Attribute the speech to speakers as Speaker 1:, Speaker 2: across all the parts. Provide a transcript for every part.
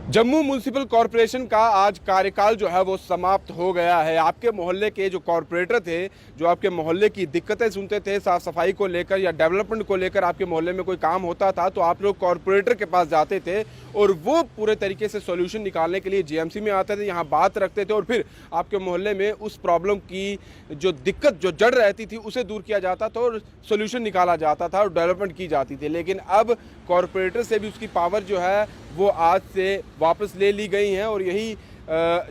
Speaker 1: Jammu municipal corporation का आज कार्यकाल जो है वो समाप्त हो गया है। आपके मोहल्ले के जो कॉरपोरेटर थे, जो आपके मोहल्ले की दिक्कतें सुनते थे साफ सफाई को लेकर या डेवलपमेंट को लेकर, आपके मोहल्ले में कोई काम होता था तो आप लोग कॉरपोरेटर के पास जाते थे और वो पूरे तरीके से सॉल्यूशन निकालने के लिए जीएमसी में आते थे, यहाँ बात रखते थे और फिर आपके मोहल्ले में उस प्रॉब्लम की जो दिक्कत जो जड़ रहती थी उसे दूर किया जाता था और सोल्यूशन निकाला जाता था और डेवलपमेंट की जाती थी। लेकिन अब कॉरपोरेटर से भी उसकी पावर जो है वो आज से वापस ले ली गई हैं और यही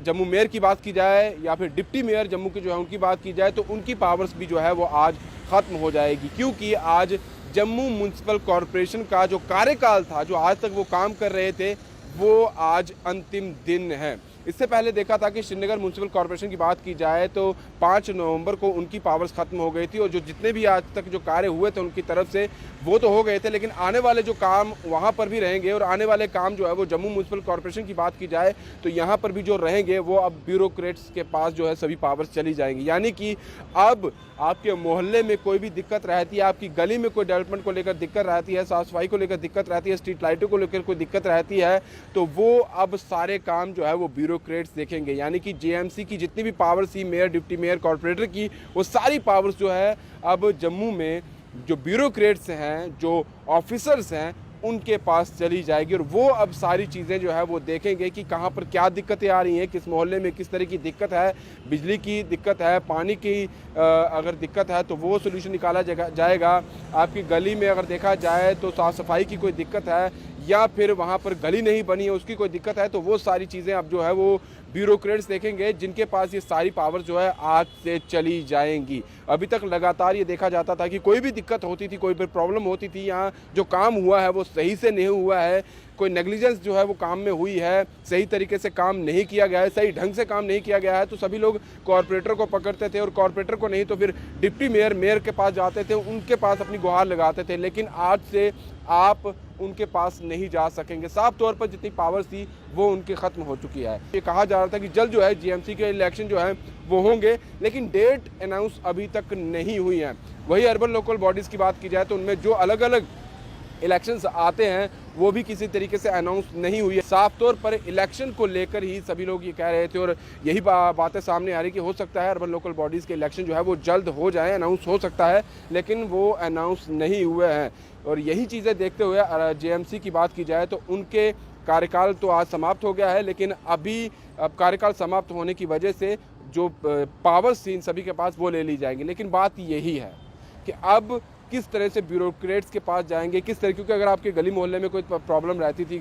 Speaker 1: जम्मू मेयर की बात की जाए या फिर डिप्टी मेयर जम्मू की जो है उनकी बात की जाए तो उनकी पावर्स भी जो है वो आज ख़त्म हो जाएगी, क्योंकि आज जम्मू म्युनिसिपल कॉरपोरेशन का जो कार्यकाल था, जो आज तक वो काम कर रहे थे, वो आज अंतिम दिन है। इससे पहले देखा था कि श्रीनगर म्युनिसिपल कॉरपोरेशन की बात की जाए तो 5 नवंबर को उनकी पावर्स खत्म हो गई थी और जो जितने भी आज तक जो कार्य हुए थे उनकी तरफ से वो तो हो गए थे, लेकिन आने वाले जो काम वहाँ पर भी रहेंगे और आने वाले काम जो है वो जम्मू म्युनिसिपल कॉरपोरेशन की बात की जाए तो यहाँ पर भी जो रहेंगे वो अब ब्यूरोक्रेट्स के पास जो है सभी पावर्स चली जाएंगी। यानी कि अब आपके मोहल्ले में कोई भी दिक्कत रहती है, आपकी गली में कोई डेवलपमेंट को लेकर दिक्कत रहती है, साफ सफाई को लेकर दिक्कत रहती है, स्ट्रीट लाइटों को लेकर कोई दिक्कत रहती है, तो वो अब सारे काम जो है वो ब्यूरोक्रेट्स देखेंगे। यानी कि जेएमसी की जितनी भी पावर्स थी, मेयर, डिप्टी मेयर, कॉरपोरेटर की, वो सारी पावर्स जो है अब जम्मू में जो ब्यूरोक्रेट्स हैं, जो ऑफिसर्स हैं, उनके पास चली जाएगी और वो अब सारी चीज़ें जो है वो देखेंगे कि कहाँ पर क्या दिक्कतें आ रही हैं, किस मोहल्ले में किस तरह की दिक्कत है, बिजली की दिक्कत है, पानी की अगर दिक्कत है तो वो सोल्यूशन निकाला जाएगा। आपकी गली में अगर देखा जाए तो साफ़ सफाई की कोई दिक्कत है या फिर वहाँ पर गली नहीं बनी है उसकी कोई दिक्कत है, तो वो सारी चीज़ें अब जो है वो ब्यूरोक्रेट्स देखेंगे, जिनके पास ये सारी पावर जो है आज से चली जाएंगी। अभी तक लगातार ये देखा जाता था कि कोई भी दिक्कत होती थी, कोई भी प्रॉब्लम होती थी, यहाँ जो काम हुआ है वो सही से नहीं हुआ है, कोई नेग्लिजेंस जो है वो काम में हुई है, सही तरीके से काम नहीं किया गया है, सही ढंग से काम नहीं किया गया है, तो सभी लोग कॉरपोरेटर को पकड़ते थे और कॉरपोरेटर को नहीं तो फिर डिप्टी मेयर, मेयर के पास जाते थे, उनके पास अपनी गुहार लगाते थे। लेकिन आज से आप उनके पास नहीं जा सकेंगे। साफ तौर पर जितनी पावर्स थी वो उनकी ख़त्म हो चुकी है। ये कहा जा रहा था कि जल्द जो है जीएमसी के इलेक्शन जो है वो होंगे, लेकिन डेट अनाउंस अभी तक नहीं हुई है। वही अर्बन लोकल बॉडीज़ की बात की जाए तो उनमें जो अलग अलग इलेक्शंस आते हैं वो भी किसी तरीके से अनाउंस नहीं हुई है। साफ तौर पर इलेक्शन को लेकर ही सभी लोग ये कह रहे थे और यही बातें सामने आ रही कि हो सकता है अर्बन लोकल बॉडीज़ के इलेक्शन जो है वो जल्द हो जाए, अनाउंस हो सकता है, लेकिन वो अनाउंस नहीं हुए हैं। और यही चीज़ें देखते हुए जेएमसी की बात की जाए तो उनके कार्यकाल तो आज समाप्त हो गया है, लेकिन अब कार्यकाल समाप्त होने की वजह से जो पावर्स थी इन सभी के पास वो ले ली जाएंगी। लेकिन बात यही है कि अब किस तरह से ब्यूरोक्रेट्स के पास जाएंगे, किस तरह, क्योंकि अगर आपके गली मोहल्ले में कोई प्रॉब्लम रहती थी,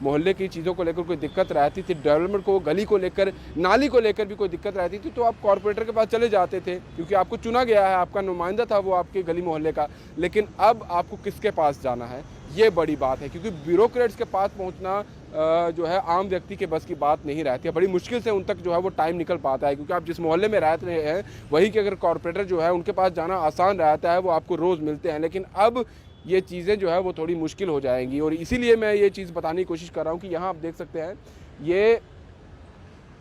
Speaker 1: मोहल्ले की चीज़ों को लेकर कोई दिक्कत रहती थी, डेवलपमेंट को, गली को लेकर, नाली को लेकर भी कोई दिक्कत रहती थी, तो आप कॉरपोरेटर के पास चले जाते थे क्योंकि आपको चुना गया है, आपका नुमाइंदा था वो आपके गली मोहल्ले का। लेकिन अब आपको किसके पास जाना है, ये बड़ी बात है, क्योंकि ब्यूरोक्रेट्स के पास पहुंचना जो है आम व्यक्ति के बस की बात नहीं रहती है। बड़ी मुश्किल से उन तक जो है वो टाइम निकल पाता है, क्योंकि आप जिस मोहल्ले में रह रहे हैं वही के अगर कॉरपोरेटर जो है उनके पास जाना आसान रहता है, वो आपको रोज़ मिलते हैं। लेकिन अब ये चीज़ें जो है वो थोड़ी मुश्किल हो जाएंगी और इसीलिए मैं ये चीज़ बताने की कोशिश कर रहा हूँ कि यहाँ आप देख सकते हैं ये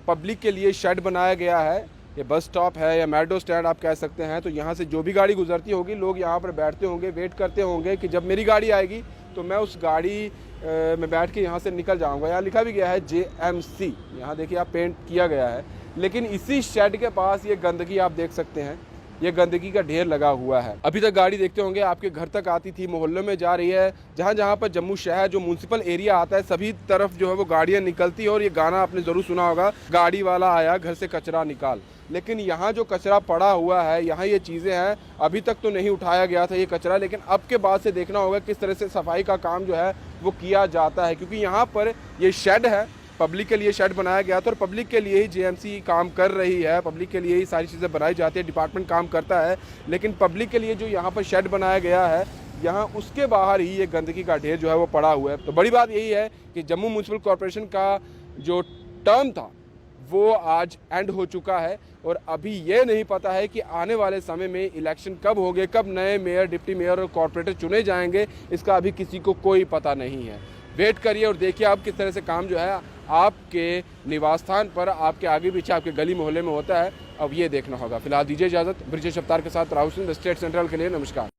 Speaker 1: पब्लिक के लिए शेड बनाया गया है, ये बस स्टॉप है या मेट्रो स्टैंड आप कह सकते हैं। तो यहाँ से जो भी गाड़ी गुजरती होगी, लोग यहाँ पर बैठते होंगे, वेट करते होंगे कि जब मेरी गाड़ी आएगी तो मैं उस गाड़ी में बैठ के यहाँ से निकल जाऊँगा। यहाँ लिखा भी गया है जेएमसी, यहाँ देखिए आप पेंट किया गया है, लेकिन इसी शेड के पास ये गंदगी आप देख सकते हैं, ये गंदगी का ढेर लगा हुआ है। अभी तक गाड़ी देखते होंगे आपके घर तक आती थी, मोहल्लों में जा रही है, जहाँ जहाँ पर जम्मू शहर जो म्युनिसिपल एरिया आता है सभी तरफ जो है वो गाड़ियाँ निकलती है और ये गाना आपने ज़रूर सुना होगा, गाड़ी वाला आया घर से कचरा निकाल। लेकिन यहाँ जो कचरा पड़ा हुआ है, यहाँ ये चीज़ें हैं, अभी तक तो नहीं उठाया गया था ये कचरा, लेकिन अब के बाद से देखना होगा किस तरह से सफाई का काम जो है वो किया जाता है, क्योंकि यहाँ पर ये शेड है, पब्लिक के लिए शेड बनाया गया था और पब्लिक के लिए ही जेएमसी काम कर रही है, पब्लिक के लिए ही सारी चीज़ें बनाई जाती है, डिपार्टमेंट काम करता है। लेकिन पब्लिक के लिए जो यहाँ पर शेड बनाया गया है, यहाँ उसके बाहर ही ये गंदगी का ढेर जो है वो पड़ा हुआ है। तो बड़ी बात यही है कि जम्मू म्युनिसिपल कॉरपोरेशन का जो टर्म था वो आज एंड हो चुका है और अभी ये नहीं पता है कि आने वाले समय में इलेक्शन कब होंगे, कब नए मेयर, डिप्टी मेयर और कॉरपोरेटर चुने जाएंगे, इसका अभी किसी को कोई पता नहीं है। वेट करिए और देखिए आप किस तरह से काम जो है आपके निवास स्थान पर, आपके आगे पीछे, आपके गली मोहल्ले में होता है। अब ये देखना होगा। फिलहाल दीजिए इजाज़त। ब्रिजेश अवतार के साथ राहुल सिंह, स्टेट सेंट्रल के लिए नमस्कार।